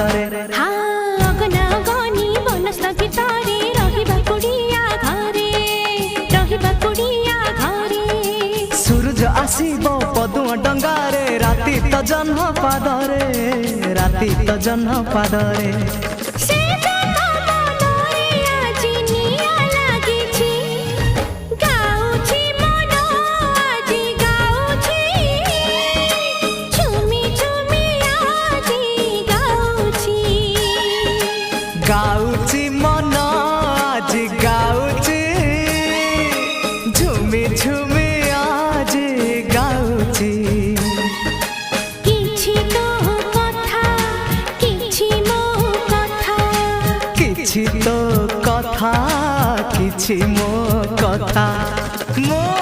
पादरे अगना गनी बनस्थ गीतरे रहिबा कुड़िया घरे सूरज आसीबो पदुआ डंगारे राति त जन्म पादरे राति त जन्म पादरे गाउची मन आज गाउची झुमी झुमी आज गाउची किछि तो कथा किछि मो कथा किछि तो कथा किछि मो कथा मो